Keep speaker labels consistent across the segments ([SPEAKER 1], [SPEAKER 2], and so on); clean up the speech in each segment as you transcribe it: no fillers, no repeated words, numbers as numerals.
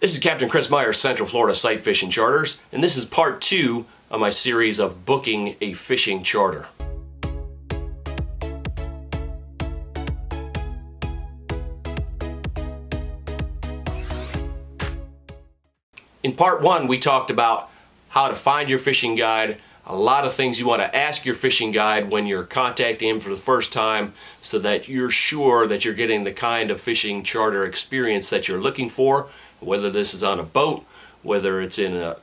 [SPEAKER 1] This is Captain Chris Myers, Central Florida Sight Fishing Charters, and this is part 2 of my series of booking a fishing charter. In part 1, we talked about how to find your fishing guide, a lot of things you want to ask your fishing guide when you're contacting him for the first time so that you're sure that you're getting the kind of fishing charter experience that you're looking for, whether this is on a boat, whether it's in a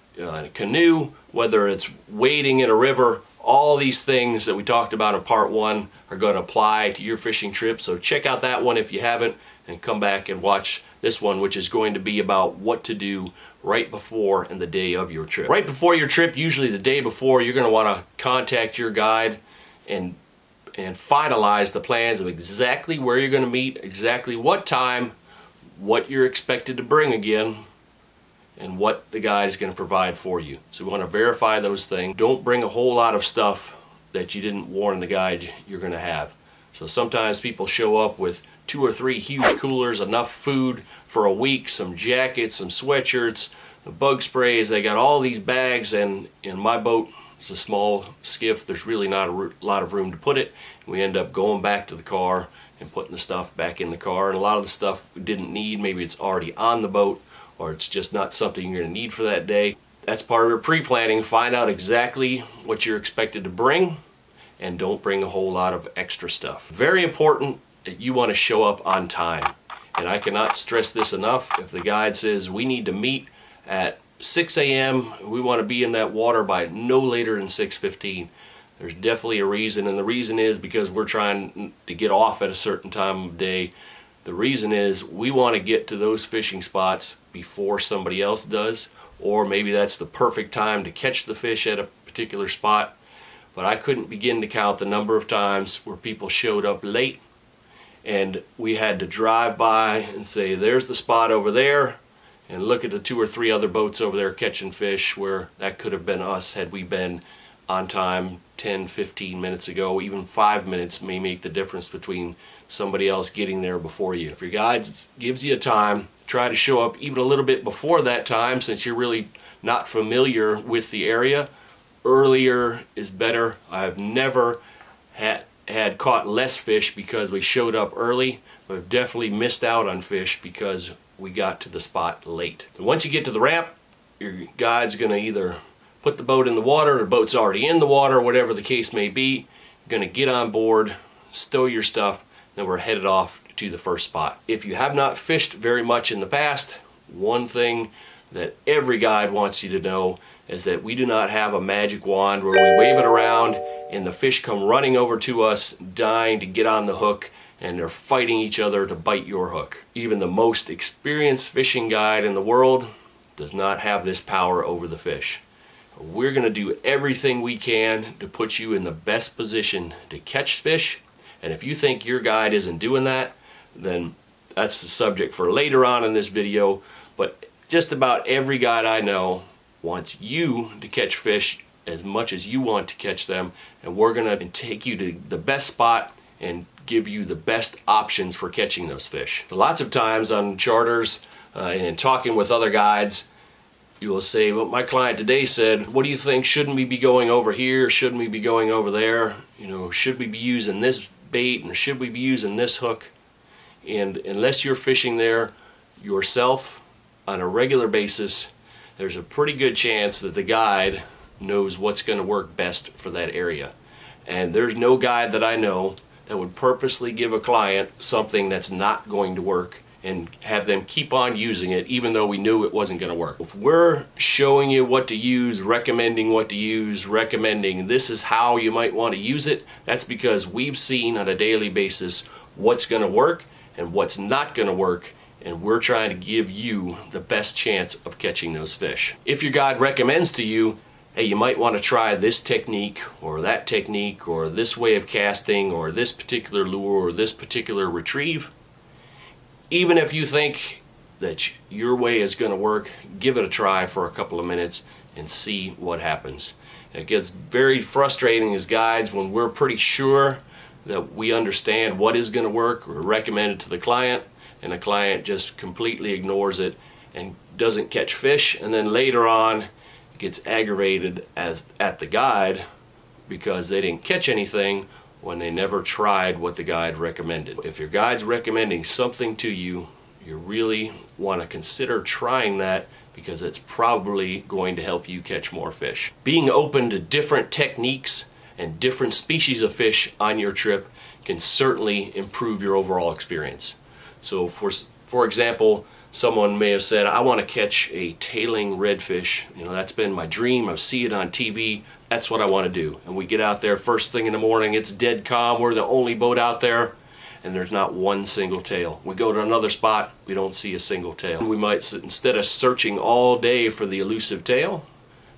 [SPEAKER 1] canoe, whether it's wading in a river. All these things that we talked about in part 1 are going to apply to your fishing trip, so check out that one if you haven't and come back and watch this one, which is going to be about what to do right before and the day of your trip. Right before your trip, usually the day before, you're going to want to contact your guide and finalize the plans of exactly where you're going to meet, exactly what time, what you're expected to bring again, and what the guide is going to provide for you. So we want to verify those things. Don't bring a whole lot of stuff that you didn't warn the guide you're going to have. So sometimes people show up with 2 or 3 huge coolers, enough food for a week, some jackets, some sweatshirts, bug sprays. They got all these bags, and in my boat, it's a small skiff, there's really not a lot of room to put it. We end up going back to the car and putting the stuff back in the car, and a lot of the stuff we didn't need, maybe it's already on the boat or it's just not something you're going to need for that day. That's part of your pre-planning. Find out exactly what you're expected to bring and don't bring a whole lot of extra stuff. Very important that you want to show up on time. And I cannot stress this enough. If the guide says we need to meet at 6 a.m., we want to be in that water by no later than 6:15. There's definitely a reason, and the reason is because we're trying to get off at a certain time of day. The reason is we want to get to those fishing spots before somebody else does, or maybe that's the perfect time to catch the fish at a particular spot. But I couldn't begin to count the number of times where people showed up late and we had to drive by and say, there's the spot over there, and look at the 2 or 3 other boats over there catching fish, where that could have been us had we been on time 10, 15 minutes ago. Even 5 minutes may make the difference between somebody else getting there before you. If your guide gives you a time, try to show up even a little bit before that time, since you're really not familiar with the area. Earlier is better. I've never had caught less fish because we showed up early, but I've definitely missed out on fish because we got to the spot late. And once you get to the ramp, your guide's going to either put the boat in the water, or the boat's already in the water, whatever the case may be. You're going to get on board, stow your stuff, then we're headed off to the first spot. If you have not fished very much in the past, one thing that every guide wants you to know is that we do not have a magic wand where we wave it around and the fish come running over to us dying to get on the hook, and they're fighting each other to bite your hook. Even the most experienced fishing guide in the world does not have this power over the fish. We're going to do everything we can to put you in the best position to catch fish, and if you think your guide isn't doing that, then that's the subject for later on in this video. But just about every guide I know wants you to catch fish as much as you want to catch them, and we're going to take you to the best spot and give you the best options for catching those fish. Lots of times on charters and in talking with other guides, you will say, well, my client today said, what do you think? Shouldn't we be going over here? Shouldn't we be going over there? You know, should we be using this bait, and should we be using this hook? And unless you're fishing there yourself on a regular basis, there's a pretty good chance that the guide knows what's going to work best for that area. And there's no guide that I know that would purposely give a client something that's not going to work and have them keep on using it even though we knew it wasn't going to work. If we're showing you what to use, recommending what to use, recommending this is how you might want to use it, that's because we've seen on a daily basis what's going to work and what's not going to work, and we're trying to give you the best chance of catching those fish. If your guide recommends to you, hey, you might want to try this technique or that technique or this way of casting or this particular lure or this particular retrieve, even if you think that your way is going to work, give it a try for a couple of minutes and see what happens. It gets very frustrating as guides when we're pretty sure that we understand what is going to work or recommend it to the client, and the client just completely ignores it and doesn't catch fish, and then later on gets aggravated at the guide because they didn't catch anything when they never tried what the guide recommended. If your guide's recommending something to you, you really want to consider trying that, because it's probably going to help you catch more fish. Being open to different techniques and different species of fish on your trip can certainly improve your overall experience. So for example, someone may have said, I want to catch a tailing redfish. That's been my dream. I see it on TV. That's what I want to do. And we get out there first thing in the morning. It's dead calm. We're the only boat out there, and there's not one single tail. We go to another spot, we don't see a single tail. We might, instead of searching all day for the elusive tail,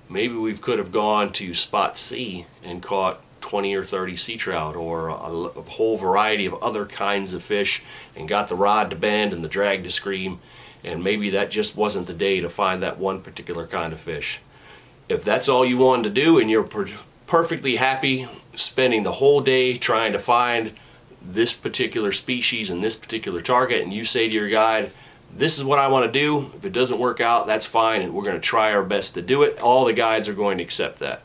[SPEAKER 1] maybe we could have gone to spot C and caught 20 or 30 sea trout, or a whole variety of other kinds of fish, and got the rod to bend and the drag to scream, and maybe that just wasn't the day to find that one particular kind of fish. If that's all you wanted to do, and you're perfectly happy spending the whole day trying to find this particular species and this particular target, and you say to your guide, this is what I want to do. If it doesn't work out, that's fine, and we're going to try our best to do it. All the guides are going to accept that.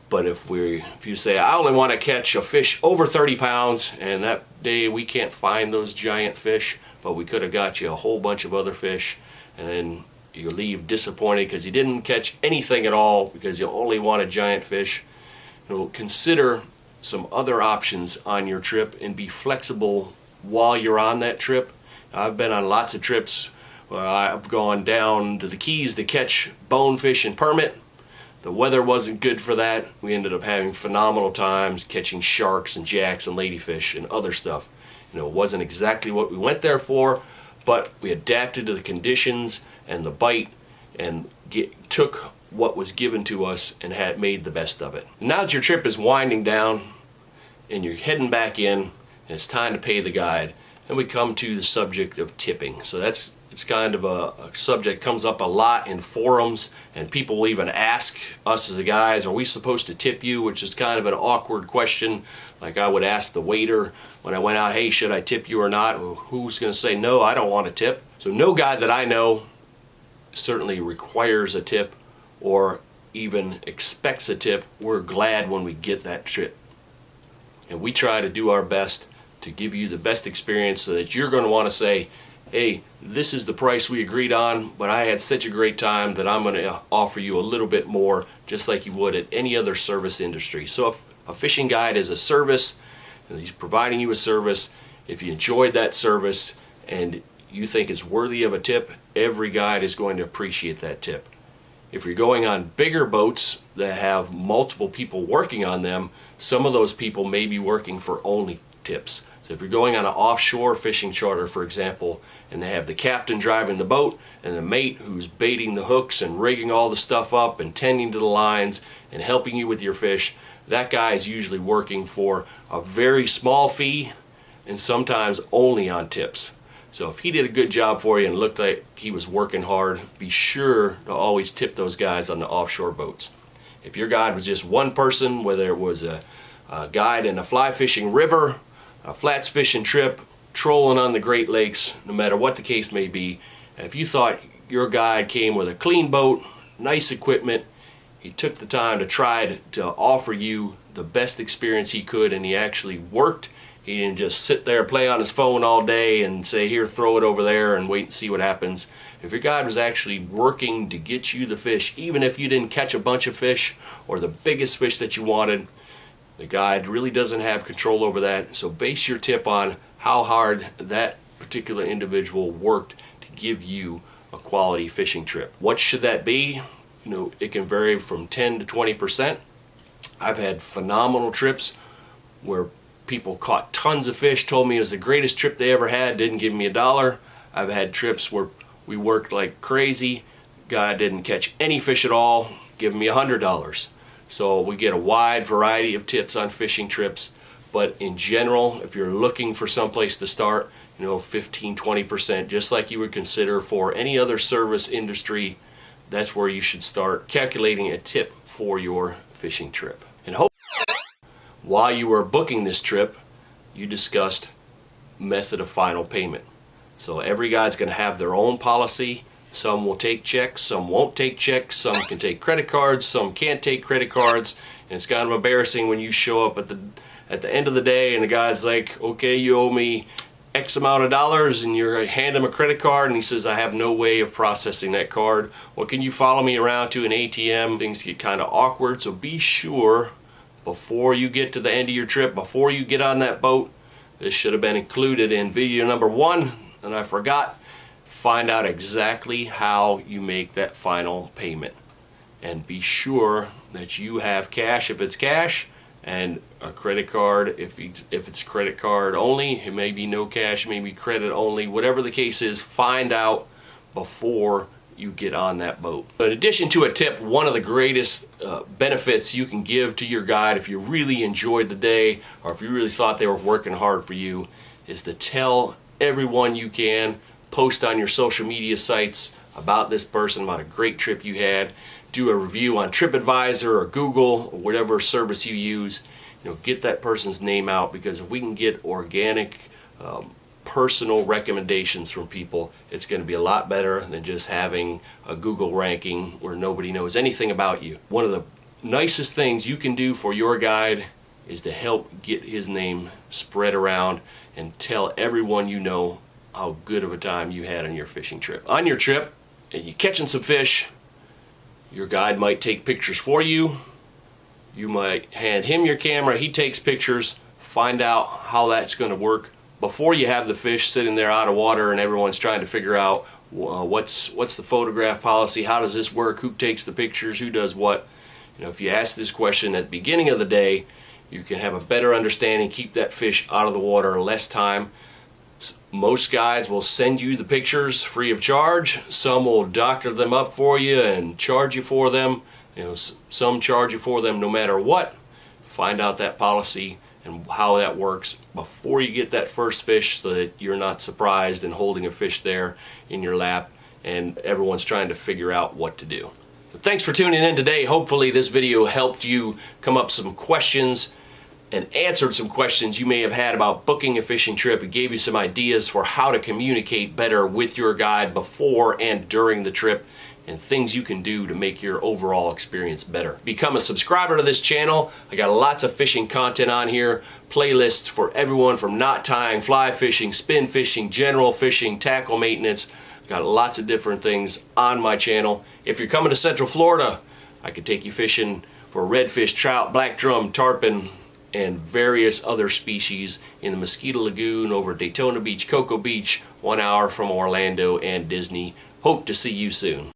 [SPEAKER 1] But if you say, I only want to catch a fish over 30 pounds, and that day we can't find those giant fish, but we could have got you a whole bunch of other fish, and then you leave disappointed because you didn't catch anything at all because you only wanted giant fish, consider some other options on your trip and be flexible while you're on that trip. I've been on lots of trips where I've gone down to the Keys to catch bonefish and permit. The weather wasn't good for that. We ended up having phenomenal times catching sharks and jacks and ladyfish and other stuff. It wasn't exactly what we went there for, but we adapted to the conditions and the bite and took what was given to us and had made the best of it. Now that your trip is winding down and you're heading back in and it's time to pay the guide, and we come to the subject of tipping. So it's kind of a subject comes up a lot in forums, and people will even ask us as the guys, are we supposed to tip you? Which is kind of an awkward question. Like I would ask the waiter when I went out, hey, should I tip you or not? Well, who's going to say no, I don't want to tip? So no guide that I know certainly requires a tip or even expects a tip. We're glad when we get that tip, and we try to do our best to give you the best experience so that you're going to want to say, hey, this is the price we agreed on, but I had such a great time that I'm going to offer you a little bit more, just like you would at any other service industry. So if a fishing guide is a service and he's providing you a service, if you enjoyed that service and you think it's worthy of a tip, every guide is going to appreciate that tip. If you're going on bigger boats that have multiple people working on them, some of those people may be working for only tips. So if you're going on an offshore fishing charter, for example, and they have the captain driving the boat and the mate who's baiting the hooks and rigging all the stuff up and tending to the lines and helping you with your fish, that guy is usually working for a very small fee and sometimes only on tips. So if he did a good job for you and looked like he was working hard, be sure to always tip those guys on the offshore boats. If your guide was just one person, whether it was a guide in a fly fishing river, a flats fishing trip, trolling on the Great Lakes, no matter what the case may be, if you thought your guide came with a clean boat, nice equipment, he took the time to try to offer you the best experience he could, and he actually worked. He didn't just sit there, play on his phone all day and say, here, throw it over there and wait and see what happens. If your guide was actually working to get you the fish, even if you didn't catch a bunch of fish or the biggest fish that you wanted, the guide really doesn't have control over that. So base your tip on how hard that particular individual worked to give you a quality fishing trip. What should that be? It can vary from 10 to 20%. I've had phenomenal trips where people caught tons of fish, told me it was the greatest trip they ever had, didn't give me $1. I've had trips where we worked like crazy, guy didn't catch any fish at all, give me $100. So we get a wide variety of tips on fishing trips, but in general, if you're looking for someplace to start, 15-20%, just like you would consider for any other service industry, that's where you should start calculating a tip for your fishing trip. And hope while you were booking this trip, you discussed method of final payment. So every guide's going to have their own policy Some will take checks, some won't take checks, some can take credit cards, some can't take credit cards, and it's kind of embarrassing when you show up at the end of the day and the guy's like, okay, you owe me X amount of dollars, and you hand him a credit card and he says, I have no way of processing that card. Well, can you follow me around to an ATM? Things get kind of awkward, so be sure before you get to the end of your trip, before you get on that boat, this should have been included in video number 1, and I forgot. Find out exactly how you make that final payment, and be sure that you have cash if it's cash, and a credit card if it's credit card only. It may be no cash, maybe credit only, whatever the case is. Find out before you get on that boat. But in addition to a tip, one of the greatest benefits you can give to your guide if you really enjoyed the day, or if you really thought they were working hard for you, is to tell everyone you can. Post on your social media sites about this person, about a great trip you had. Do a review on TripAdvisor or Google or whatever service you use. Get that person's name out, because if we can get organic, personal recommendations from people, it's going to be a lot better than just having a Google ranking where nobody knows anything about you. One of the nicest things you can do for your guide is to help get his name spread around and tell everyone you know how good of a time you had on your fishing trip. On your trip, and you're catching some fish, your guide might take pictures for you. You might hand him your camera, he takes pictures. Find out how that's going to work before you have the fish sitting there out of water and everyone's trying to figure out what's the photograph policy, how does this work, who takes the pictures, who does what. If you ask this question at the beginning of the day, you can have a better understanding, keep that fish out of the water in less time. Most guides will send you the pictures free of charge. Some will doctor them up for you and charge you for them. Some charge you for them no matter what. Find out that policy and how that works before you get that first fish, so that you're not surprised and holding a fish there in your lap and everyone's trying to figure out what to do. So thanks for tuning in today. Hopefully this video helped you come up with some questions and answered some questions you may have had about booking a fishing trip. It gave you some ideas for how to communicate better with your guide before and during the trip, and things you can do to make your overall experience better. Become a subscriber to this channel. I got lots of fishing content on here, playlists for everyone from knot tying, fly fishing, spin fishing, general fishing, tackle maintenance. Got lots of different things on my channel. If you're coming to Central Florida, I could take you fishing for redfish, trout, black drum, tarpon, and various other species in the Mosquito Lagoon, over Daytona Beach, Cocoa Beach, 1 hour from Orlando and Disney. Hope to see you soon.